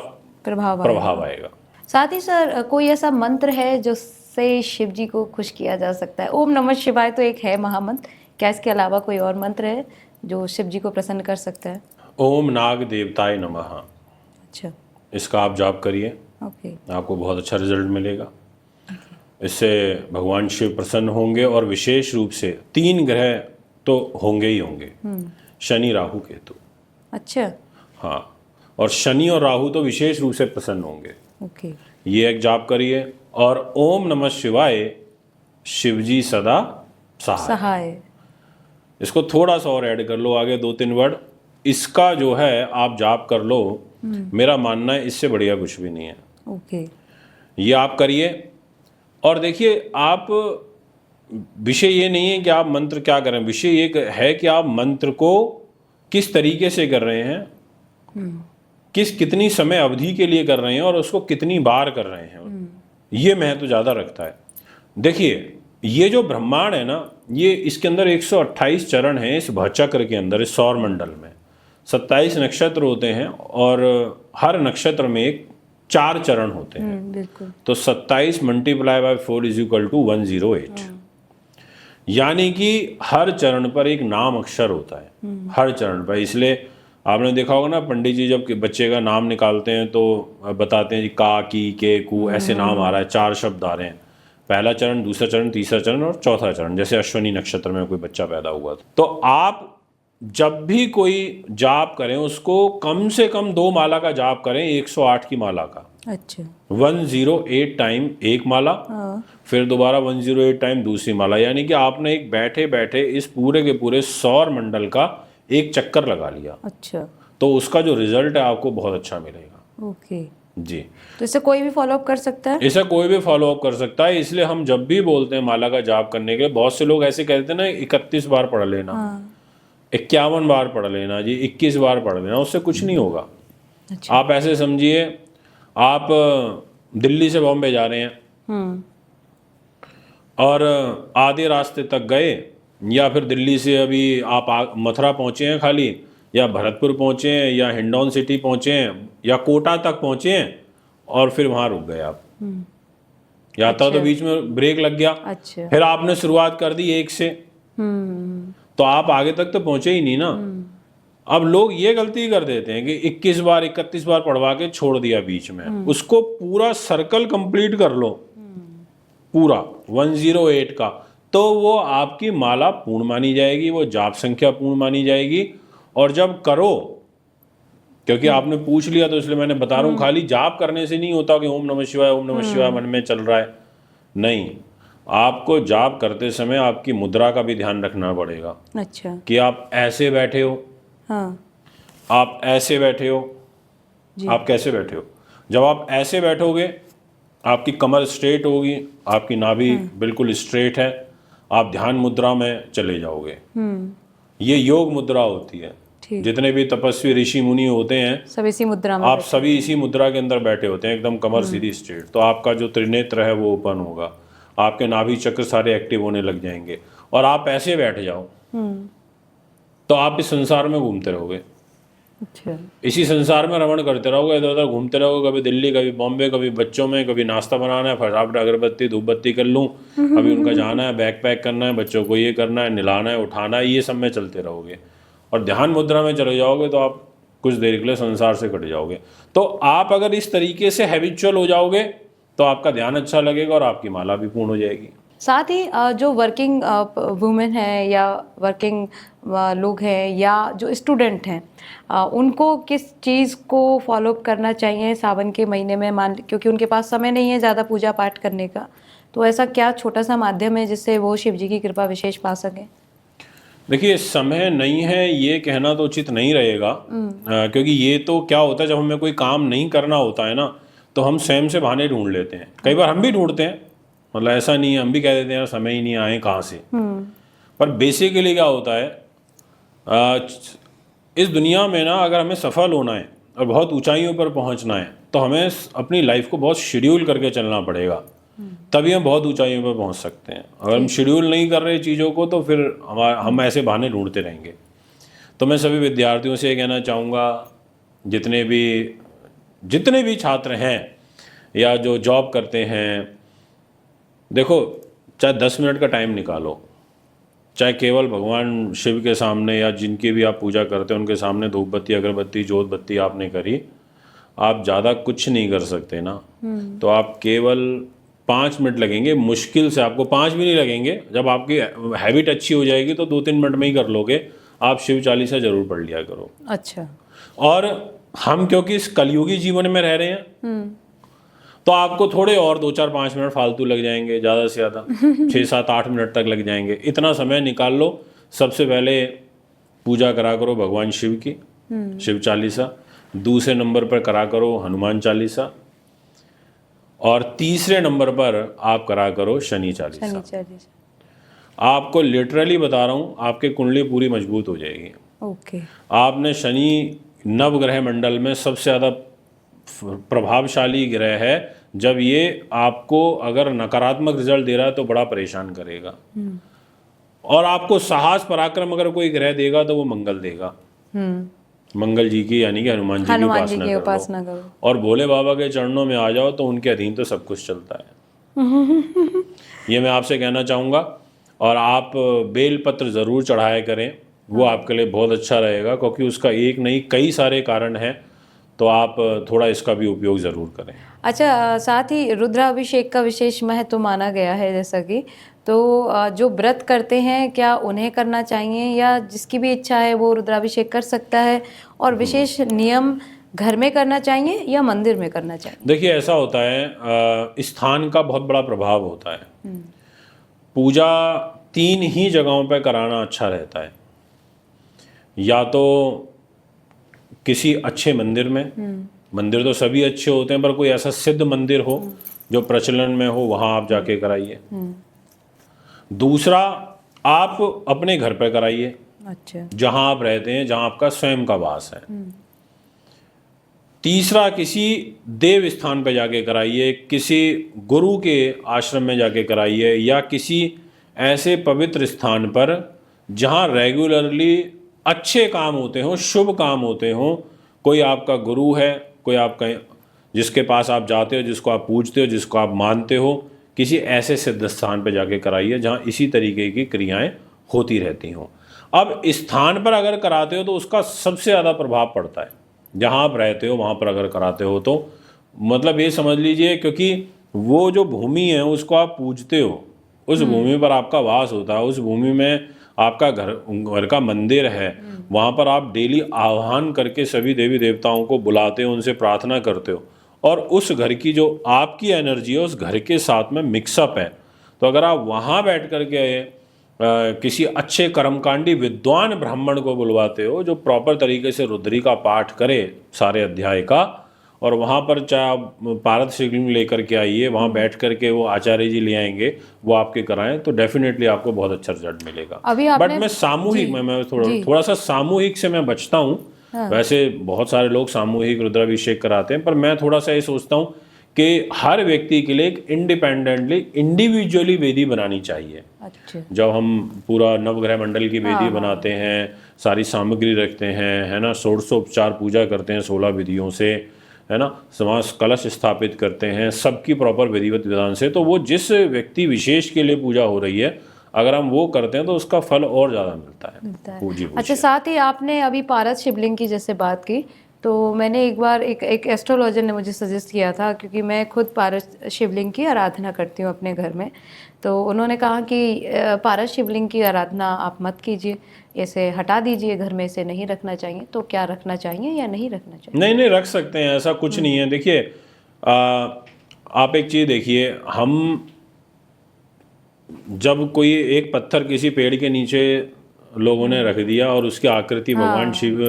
प्रभाव आएगा। साथ ही सर, कोई ऐसा मंत्र है जिससे शिव जी को खुश किया जा सकता है? ओम नमः शिवाय तो एक है महामंत्र, क्या इसके अलावा कोई और मंत्र है जो शिव जी को प्रसन्न कर सकता है? ओम नाग देवताय नमः। अच्छा, इसका आप जाप करिए, आपको बहुत अच्छा रिजल्ट मिलेगा। इससे भगवान शिव प्रसन्न होंगे और विशेष रूप से 3 ग्रह तो होंगे ही होंगे, शनि राहु केतु। अच्छा। हाँ, और शनि और राहु तो विशेष रूप से प्रसन्न होंगे। ओके। ये एक जाप करिए। और ओम नमः शिवाय शिवजी सदा सहाय। सहाय। इसको थोड़ा सा और ऐड कर लो आगे 2-3 वर्ड। इसका जो है आप जाप कर लो, मेरा मानना है इससे बढ़िया कुछ भी नहीं है। ओके। ये आप करिए। और देखिए, आप विषय ये नहीं है कि आप मंत्र क्या कर रहे हैं, विषय ये है कि आप मंत्र को किस तरीके से कर रहे हैं, कितनी समय अवधि के लिए कर रहे हैं और उसको कितनी बार कर रहे हैं, ये महत्व ज़्यादा रखता है। देखिए, ये जो ब्रह्मांड है ना, ये इसके अंदर 128 चरण हैं। इस भचक्र के अंदर, इस सौर मंडल में 27 नक्षत्र होते हैं और हर नक्षत्र में 4 चरण होते हैं। बिल्कुल। तो 27 × 4 = 108। यानी कि हर चरण पर एक नाम अक्षर होता है, हर चरण पर। इसलिए आपने देखा होगा ना, पंडित जी जब बच्चे का नाम निकालते हैं तो बताते हैं जी का, की, के, कु, ऐसे नाम आ रहा है, 4 शब्द आ रहे हैं। पहला चरण, दूसरा चरण, तीसरा चरण और चौथा चरण। जैसे अश्विनी नक्षत्र में कोई बच्चा पैदा हुआ तो आप जब भी कोई जाप करें उसको कम से कम 2 माला का जाप करें, 108 की माला का। अच्छा। 108 टाइम एक माला, फिर दोबारा 108 टाइम दूसरी माला। यानी कि आपने एक बैठे बैठे इस पूरे के पूरे सौर मंडल का एक चक्कर लगा लिया। अच्छा। तो उसका जो रिजल्ट है आपको बहुत अच्छा मिलेगा। ओके जी। तो इसे कोई भी फॉलो अप कर सकता है? इसे कोई भी फॉलो अप कर सकता है। इसलिए हम जब भी बोलते हैं माला का जाप करने के लिए, बहुत से लोग ऐसे कहते हैं ना 31 बार पढ़ लेना, 51 बार पढ़ लेना जी, 21 बार पढ़ लेना, उससे कुछ नहीं होगा। अच्छा। आप ऐसे समझिए, आप दिल्ली से बॉम्बे जा रहे हैं और आधे रास्ते तक गए, या फिर दिल्ली से अभी आप मथुरा पहुंचे हैं खाली, या भरतपुर पहुंचे हैं, या हिंडौन सिटी पहुंचे हैं, या कोटा तक पहुंचे हैं और फिर वहां रुक गए आप। यात्रा तो बीच में ब्रेक लग गया। अच्छा। फिर आपने शुरुआत कर दी 1 से, तो आप आगे तक तो पहुंचे ही नहीं ना। अब लोग ये गलती कर देते हैं कि 21 बार 31 बार पढ़वा के छोड़ दिया बीच में। उसको पूरा सर्कल कंप्लीट कर लो, पूरा 108 का, तो वो आपकी माला पूर्ण मानी जाएगी, वो जाप संख्या पूर्ण मानी जाएगी। और जब करो, क्योंकि आपने पूछ लिया तो इसलिए मैंने बता रहा हूँ, खाली जाप करने से नहीं होता कि ओम नमः शिवाय मन में चल रहा है, नहीं। आपको जाप करते समय आपकी मुद्रा का भी ध्यान रखना पड़ेगा। अच्छा। कि आप ऐसे बैठे हो, हाँ। आप ऐसे बैठे हो जी। आप कैसे बैठे हो। जब आप ऐसे बैठोगे आपकी कमर स्ट्रेट होगी, आपकी नाभि बिल्कुल स्ट्रेट है, आप ध्यान मुद्रा में चले जाओगे। ये योग मुद्रा होती है। जितने भी तपस्वी ऋषि मुनि होते हैं सब इसी मुद्रा में, आप सभी इसी मुद्रा के अंदर बैठे होते हैं, एकदम कमर सीधी स्ट्रेट। तो आपका जो त्रिनेत्र है वो ओपन होगा, आपके नाभि चक्र सारे एक्टिव होने लग जाएंगे। और आप ऐसे बैठ जाओ तो आप इस संसार में घूमते रहोगे। अच्छा। इसी संसार में रमण करते रहोगे, इधर उधर घूमते रहोगे, कभी दिल्ली, कभी बॉम्बे, कभी बच्चों में, कभी नाश्ता बनाना है, फटाफट अगरबत्ती धूप बत्ती कर लूँ, अभी उनका जाना है, बैग पैक करना है, बच्चों को ये करना है, निलाना है, उठाना है, ये सब में चलते रहोगे। और ध्यान मुद्रा में चले जाओगे तो आप कुछ देर के लिए संसार से कट जाओगे। तो आप अगर इस तरीके से हैबिचुअल हो जाओगे तो आपका ध्यान अच्छा लगेगा और आपकी माला भी पूर्ण हो जाएगी। साथ ही जो वर्किंग वुमेन है या वर्किंग लोग हैं या जो स्टूडेंट हैं, उनको किस चीज़ को फॉलो अप करना चाहिए सावन के महीने में, क्योंकि उनके पास समय नहीं है ज़्यादा पूजा पाठ करने का, तो ऐसा क्या छोटा सा माध्यम है जिससे वो शिव जी की कृपा विशेष पा सकें? देखिए, समय नहीं है ये कहना तो उचित नहीं रहेगा, क्योंकि ये तो क्या होता है, जब हमें कोई काम नहीं करना होता है ना, तो हम स्वयं से बहाने ढूंढ लेते हैं। कई बार हम भी ढूंढते हैं, मतलब ऐसा नहीं है, हम भी कह देते हैं यार समय ही नहीं आए कहाँ से। पर बेसिकली क्या होता है, इस दुनिया में ना अगर हमें सफल होना है और बहुत ऊंचाइयों पर पहुंचना है तो हमें अपनी लाइफ को बहुत शेड्यूल करके चलना पड़ेगा, तभी हम बहुत ऊंचाइयों पर पहुंच सकते हैं। अगर हम शेड्यूल नहीं कर रहे चीज़ों को तो फिर हम ऐसे बहाने ढूंढते रहेंगे। तो मैं सभी विद्यार्थियों से ये कहना चाहूँगा, जितने भी छात्र हैं या जो जॉब करते हैं, देखो चाहे 10 मिनट का टाइम निकालो, चाहे केवल भगवान शिव के सामने या जिनकी भी आप पूजा करते हैं उनके सामने धूप बत्ती अगरबत्ती जोत बत्ती आपने करी, आप ज़्यादा कुछ नहीं कर सकते ना, तो आप केवल 5 मिनट लगेंगे मुश्किल से, आपको 5 भी नहीं लगेंगे। जब आपकी हैबिट अच्छी हो जाएगी तो 2-3 मिनट में ही कर लोगे। आप शिव चालीसा जरूर पढ़ लिया करो। अच्छा। और हम क्योंकि इस कलयुगी जीवन में रह रहे हैं तो आपको थोड़े और 2-4-5 मिनट फालतू लग जाएंगे, ज़्यादा से ज़्यादा 6-7-8 मिनट तक लग जाएंगे। इतना समय निकाल लो। सबसे पहले पूजा करा करो भगवान शिव की, शिव चालीसा। दूसरे नंबर पर करा करो हनुमान चालीसा। और तीसरे नंबर पर आप करा करो शनि चालीसा। शनि चालीसा। आपको लिटरली बता रहा हूँ, आपकी कुंडली पूरी मजबूत हो जाएगी। ओके। आपने शनि नवग्रह मंडल में सबसे ज़्यादा प्रभावशाली ग्रह है। जब ये आपको अगर नकारात्मक रिजल्ट दे रहा है तो बड़ा परेशान करेगा। और आपको साहस पराक्रम अगर कोई ग्रह देगा तो वो मंगल देगा। मंगल जी की यानी कि हनुमान जी की उपासना करो और भोले बाबा के चरणों में आ जाओ तो उनके अधीन तो सब कुछ चलता है। ये मैं आपसे कहना चाहूँगा। और आप बेलपत्र ज़रूर चढ़ाया करें, वो आपके लिए बहुत अच्छा रहेगा, क्योंकि उसका एक नहीं कई सारे कारण हैं। तो आप थोड़ा इसका भी उपयोग ज़रूर करें। अच्छा, साथ ही रुद्राभिषेक का विशेष महत्व माना गया है, जैसा कि तो जो व्रत करते हैं क्या उन्हें करना चाहिए या जिसकी भी इच्छा है वो रुद्राभिषेक कर सकता है? और विशेष नियम घर में करना चाहिए या मंदिर में करना चाहिए? देखिए ऐसा होता है, स्थान का बहुत बड़ा प्रभाव होता है। पूजा 3 ही जगहों पर कराना अच्छा रहता है। या तो किसी अच्छे मंदिर में, मंदिर तो सभी अच्छे होते हैं, पर कोई ऐसा सिद्ध मंदिर हो जो प्रचलन में हो, वहाँ आप जाके कराइए। दूसरा, आप अपने घर पर कराइए। अच्छा। जहाँ आप रहते हैं, जहाँ आपका स्वयं का वास है। तीसरा, किसी देव स्थान पर जाके कराइए, किसी गुरु के आश्रम में जाके कराइए, या किसी ऐसे पवित्र स्थान पर जहाँ रेगुलरली अच्छे काम होते हों, शुभ काम होते हों। कोई आपका गुरु है, कोई आपका जिसके पास आप जाते हो, जिसको आप पूजते हो, जिसको आप मानते हो, किसी ऐसे सिद्ध स्थान पर जाके कराइए जहाँ इसी तरीके की क्रियाएं होती रहती हों। अब स्थान पर अगर कराते हो तो उसका सबसे ज़्यादा प्रभाव पड़ता है। जहाँ आप रहते हो वहाँ पर अगर कराते हो तो मतलब ये समझ लीजिए, क्योंकि वो जो भूमि है उसको आप पूजते हो, उस भूमि पर आपका वास होता है, उस भूमि में आपका घर का मंदिर है, वहाँ पर आप डेली आह्वान करके सभी देवी देवताओं को बुलाते हो, उनसे प्रार्थना करते हो, और उस घर की जो आपकी एनर्जी है उस घर के साथ में मिक्सअप है। तो अगर आप वहाँ बैठ कर के किसी अच्छे कर्मकांडी विद्वान ब्राह्मण को बुलवाते हो जो प्रॉपर तरीके से रुद्री का पाठ करे सारे अध्याय का, और वहाँ पर चाहे आप पारद शिवलिंग लेकर के आइए, वहाँ बैठ कर के वो आचार्य जी ले आएंगे, वो आपके कराएं, तो डेफिनेटली आपको बहुत अच्छा रिजल्ट मिलेगा। बट मैं सामूहिक मैं थोड़ा सा सामूहिक से मैं बचता हूँ। वैसे बहुत सारे लोग सामूहिक रुद्राभिषेक कराते हैं, पर मैं थोड़ा सा ये सोचता हूँ कि हर व्यक्ति के लिए एक इंडिपेंडेंटली इंडिविजुअली वेदी बनानी चाहिए। अच्छा। जब हम पूरा नवग्रह मंडल की वेदी बनाते हैं, सारी सामग्री रखते हैं, है ना, षोडशोपचार पूजा करते हैं 16 विधियों से, है ना, समाज कलश स्थापित करते हैं सबकी प्रॉपर विधिवत विधान से, तो वो जिस व्यक्ति विशेष के लिए पूजा हो रही है अगर हम वो करते हैं तो उसका फल और ज़्यादा मिलता है। अच्छा, साथ ही आपने अभी पारद शिवलिंग की जैसे बात की, तो मैंने एक बार एक एस्ट्रोलॉजर ने मुझे सजेस्ट किया था, क्योंकि मैं खुद पारद शिवलिंग की आराधना करती हूँ अपने घर में, तो उन्होंने कहा कि पारद शिवलिंग की आराधना आप मत कीजिए, ऐसे हटा दीजिए, घर में इसे नहीं रखना चाहिए। तो क्या रखना चाहिए या नहीं रखना चाहिए? नहीं, रख सकते हैं, ऐसा कुछ नहीं है। देखिए आप एक चीज़ देखिए, हम जब कोई एक पत्थर किसी पेड़ के नीचे लोगों ने रख दिया और उसकी आकृति भगवान शिव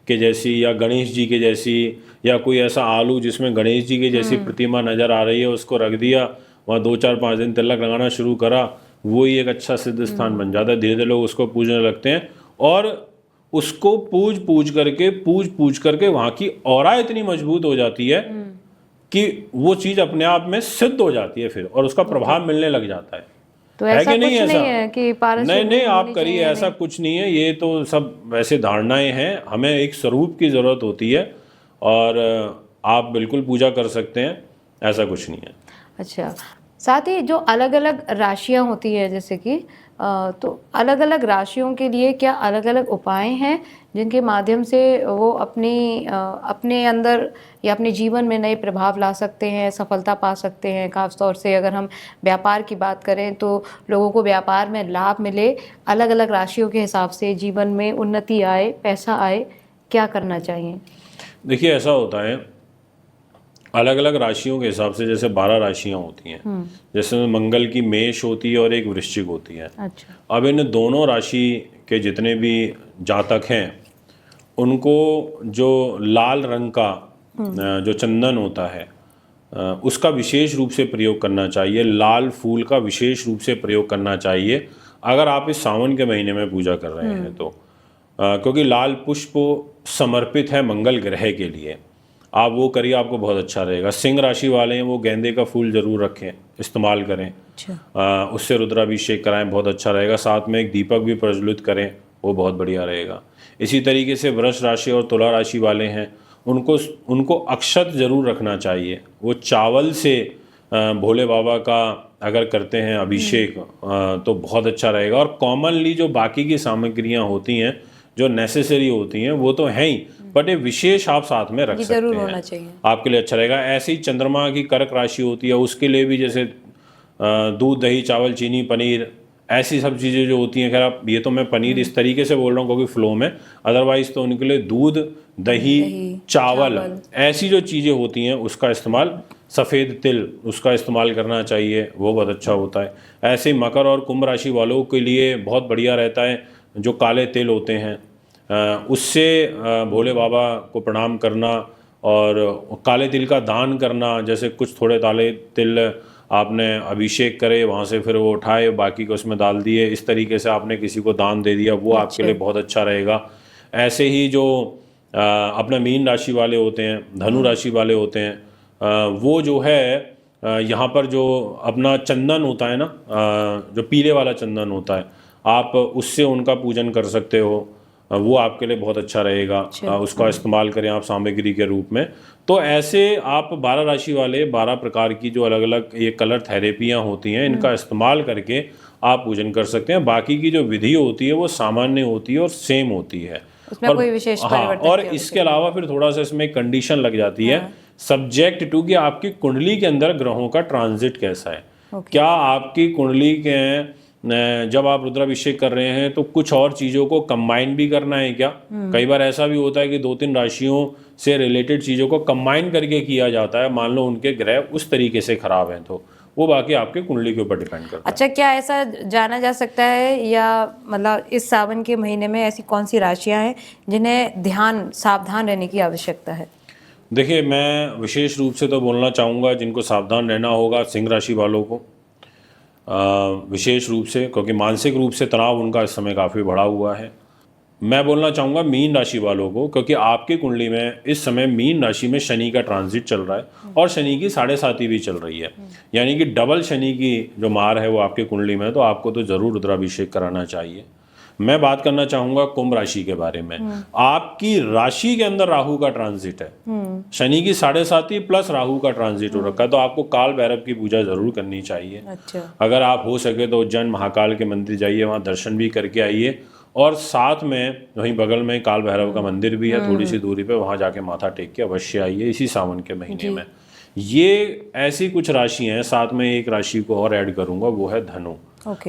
के जैसी या गणेश जी के जैसी, या कोई ऐसा आलू जिसमें गणेश जी की जैसी प्रतिमा नज़र आ रही है उसको रख दिया, वहाँ 2-4-5 दिन तिलक लगाना शुरू करा, वो ही एक अच्छा सिद्ध स्थान बन जाता है। धीरे धीरे लोग उसको पूजने लगते हैं और उसको पूज करके वहाँ की ऑरा इतनी मजबूत हो जाती है कि वो चीज़ अपने आप में सिद्ध हो जाती है फिर, और उसका प्रभाव मिलने लग जाता है। तो ऐसा कुछ नहीं है कि पारद नहीं आप करिए, ऐसा कुछ नहीं है। ये तो सब वैसे धारणाएं हैं, हमें एक स्वरूप की ज़रूरत होती है और आप बिल्कुल पूजा कर सकते हैं, ऐसा कुछ नहीं है। अच्छा, साथ ही जो अलग अलग राशियां होती है, जैसे कि तो अलग अलग राशियों के लिए क्या अलग अलग उपाय हैं जिनके माध्यम से वो अपने अंदर या अपने जीवन में नए प्रभाव ला सकते हैं, सफलता पा सकते हैं? खास तौर से अगर हम व्यापार की बात करें तो लोगों को व्यापार में लाभ मिले, अलग अलग राशियों के हिसाब से जीवन में उन्नति आए, पैसा आए, क्या करना चाहिए? देखिए, ऐसा होता है अलग अलग राशियों के हिसाब से, जैसे 12 राशियां होती हैं, जैसे मंगल की मेष होती है और एक वृश्चिक होती है। अच्छा। अब इन दोनों राशि के जितने भी जातक हैं उनको जो लाल रंग का जो चंदन होता है उसका विशेष रूप से प्रयोग करना चाहिए, लाल फूल का विशेष रूप से प्रयोग करना चाहिए अगर आप इस सावन के महीने में पूजा कर रहे हैं तो, क्योंकि लाल पुष्प समर्पित है मंगल ग्रह के लिए। आप वो करिए, आपको बहुत अच्छा रहेगा। सिंह राशि वाले हैं वो गेंदे का फूल जरूर रखें, इस्तेमाल करें। अच्छा। उससे रुद्राभिषेक कराएं, बहुत अच्छा रहेगा। साथ में एक दीपक भी प्रज्वलित करें, वो बहुत बढ़िया रहेगा। इसी तरीके से वृष राशि और तुला राशि वाले हैं उनको अक्षत जरूर रखना चाहिए। वो चावल से भोले बाबा का अगर करते हैं अभिषेक तो बहुत अच्छा रहेगा। और कॉमनली जो बाकी की सामग्रियां होती हैं जो नेसेसरी होती हैं वो तो हैं ही, बट ये विशेष आप साथ में रख सकते जरूर हैं, होना चाहिए, आपके आपके लिए अच्छा रहेगा। ऐसे ही चंद्रमा की कर्क राशि होती है उसके लिए भी जैसे दूध, दही, चावल, चीनी, पनीर, ऐसी सब चीज़ें जो होती हैं। खैर आप ये तो मैं पनीर इस तरीके से बोल रहा हूँ क्योंकि फ्लो में, अदरवाइज तो उनके लिए दूध, दही, चावल, ऐसी जो चीज़ें होती हैं उसका इस्तेमाल, सफ़ेद तिल उसका इस्तेमाल करना चाहिए, वो बहुत अच्छा होता है। ऐसे ही मकर और कुंभ राशि वालों के लिए बहुत बढ़िया रहता है जो काले तिल होते हैं, उससे भोले बाबा को प्रणाम करना और काले तिल का दान करना। जैसे कुछ थोड़े काले तिल आपने अभिषेक करे, वहाँ से फिर वो उठाए, बाकी को उसमें डाल दिए, इस तरीके से आपने किसी को दान दे दिया, वो आपके लिए बहुत अच्छा रहेगा। ऐसे ही जो अपना मीन राशि वाले होते हैं, धनु राशि वाले होते हैं, वो जो है यहाँ पर जो अपना चंदन होता है ना, जो पीले वाला चंदन होता है, आप उससे उनका पूजन कर सकते हो, वो आपके लिए बहुत अच्छा रहेगा। उसका इस्तेमाल करें आप सामग्री के रूप में। तो ऐसे आप 12 राशि वाले 12 प्रकार की जो अलग अलग ये कलर थेरेपियाँ होती हैं, इनका इस्तेमाल करके आप पूजन कर सकते हैं। बाकी की जो विधि होती है वो सामान्य होती है और सेम होती है, उसमें कोई विशेष परिवर्तन और इसके अलावा फिर थोड़ा सा इसमें कंडीशन लग जाती है, सब्जेक्ट टू कि आपकी कुंडली के अंदर ग्रहों का ट्रांजिट कैसा है। क्या आपकी कुंडली के जब आप रुद्राभिषेक कर रहे हैं तो कुछ और चीज़ों को कंबाइन भी करना है क्या? कई बार ऐसा भी होता है कि 2-3 राशियों से रिलेटेड चीज़ों को कंबाइन करके किया जाता है, मान लो उनके ग्रह उस तरीके से खराब हैं तो वो बाकी आपके कुंडली के ऊपर डिपेंड करता है। अच्छा, क्या ऐसा जाना जा सकता है या मतलब इस सावन के महीने में ऐसी कौन सी राशियां हैं जिन्हें सावधान रहने की आवश्यकता है? देखिए, मैं विशेष रूप से तो बोलना चाहूँगा जिनको सावधान रहना होगा सिंह राशि वालों को, विशेष रूप से, क्योंकि मानसिक रूप से तनाव उनका इस समय काफ़ी बढ़ा हुआ है। मैं बोलना चाहूँगा मीन राशि वालों को, क्योंकि आपकी कुंडली में इस समय मीन राशि में शनि का ट्रांजिट चल रहा है और शनि की 7.5 भी चल रही है, यानी कि डबल शनि की जो मार है वो आपकी कुंडली में है। तो आपको तो ज़रूर रुद्राभिषेक कराना चाहिए। मैं बात करना चाहूँगा कुंभ राशि के बारे में। आपकी राशि के अंदर राहु का ट्रांजिट है, शनि की 7.5 प्लस राहु का ट्रांजिट हो रखा है, तो आपको काल भैरव की पूजा जरूर करनी चाहिए। अच्छा। अगर आप हो सके तो उज्जैन महाकाल के मंदिर जाइए, वहाँ दर्शन भी करके आइए, और साथ में वहीं बगल में काल भैरव का मंदिर भी है थोड़ी सी दूरी पे, वहाँ जाके माथा टेक के अवश्य आइए इसी सावन के महीने में। ये ऐसी कुछ राशि हैं। साथ में एक राशि को और ऐड करूंगा, वो है धनु।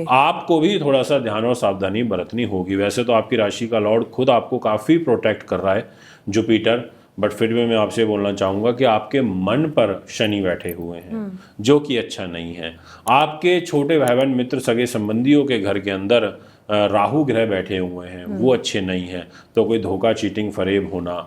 आपको भी थोड़ा सा ध्यान और सावधानी बरतनी होगी। वैसे तो आपकी राशि का लॉर्ड खुद आपको काफ़ी प्रोटेक्ट कर रहा है, जुपिटर, बट फिर भी मैं आपसे बोलना चाहूँगा कि आपके मन पर शनि बैठे हुए हैं, जो कि अच्छा नहीं है। आपके छोटे भाई बहन, मित्र, सगे संबंधियों के घर के अंदर राहु ग्रह बैठे हुए हैं, वो अच्छे नहीं हैं। तो कोई धोखा, चीटिंग, फरेब होना,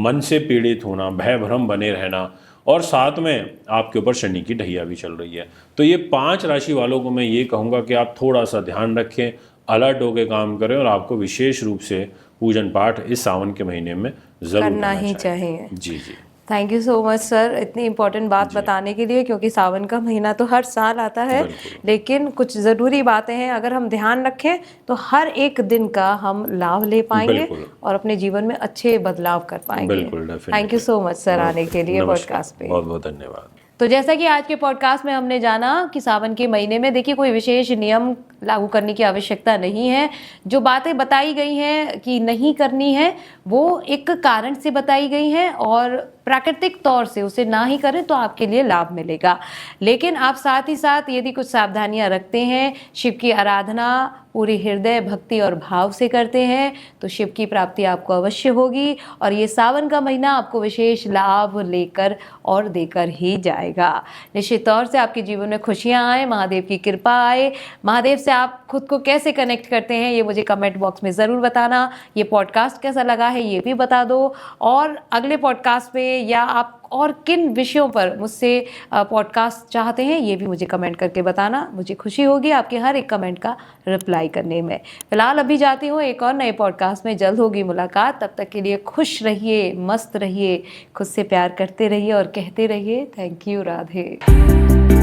मन से पीड़ित होना, भय भ्रम बने रहना, और साथ में आपके ऊपर शनि की ढैया भी चल रही है। तो ये 5 राशि वालों को मैं ये कहूँगा कि आप थोड़ा सा ध्यान रखें, अलर्ट होकर काम करें, और आपको विशेष रूप से पूजन पाठ इस सावन के महीने में जरूर करना ही चाहिए। जी जी, thank you so much sir, इतनी इम्पोर्टेंट बात बताने के लिए, क्योंकि सावन का महीना तो हर साल आता है, लेकिन कुछ ज़रूरी बातें हैं, अगर हम ध्यान रखें तो हर एक दिन का हम लाभ ले पाएंगे और अपने जीवन में अच्छे बदलाव कर पाएंगे। Thank you so much sir आने के लिए पॉडकास्ट पे। बहुत बहुत धन्यवाद। तो जैसा कि आज के पॉडकास्ट में हमने जाना कि सावन के महीने में देखिए कोई विशेष नियम लागू करने की आवश्यकता नहीं है। जो बातें बताई गई हैं कि नहीं करनी है वो एक कारण से बताई गई हैं और प्राकृतिक तौर से उसे ना ही करें तो आपके लिए लाभ मिलेगा। लेकिन आप साथ ही साथ यदि कुछ सावधानियां रखते हैं, शिव की आराधना पूरी हृदय भक्ति और भाव से करते हैं तो शिव की प्राप्ति आपको अवश्य होगी और ये सावन का महीना आपको विशेष लाभ लेकर और देकर ही जाएगा। निश्चित तौर से आपके जीवन में खुशियां आए, महादेव की कृपा आए। महादेव से आप खुद को कैसे कनेक्ट करते हैं ये मुझे कमेंट बॉक्स में ज़रूर बताना। ये पॉडकास्ट कैसा लगा है ये भी बता दो और अगले पॉडकास्ट पे या आप और किन विषयों पर मुझसे पॉडकास्ट चाहते हैं ये भी मुझे कमेंट करके बताना। मुझे खुशी होगी आपके हर एक कमेंट का रिप्लाई करने में। फिलहाल अभी जाती हूँ, एक और नए पॉडकास्ट में जल्द होगी मुलाकात। तब तक के लिए खुश रहिए, मस्त रहिए, खुद से प्यार करते रहिए और कहते रहिए थैंक यू राधे।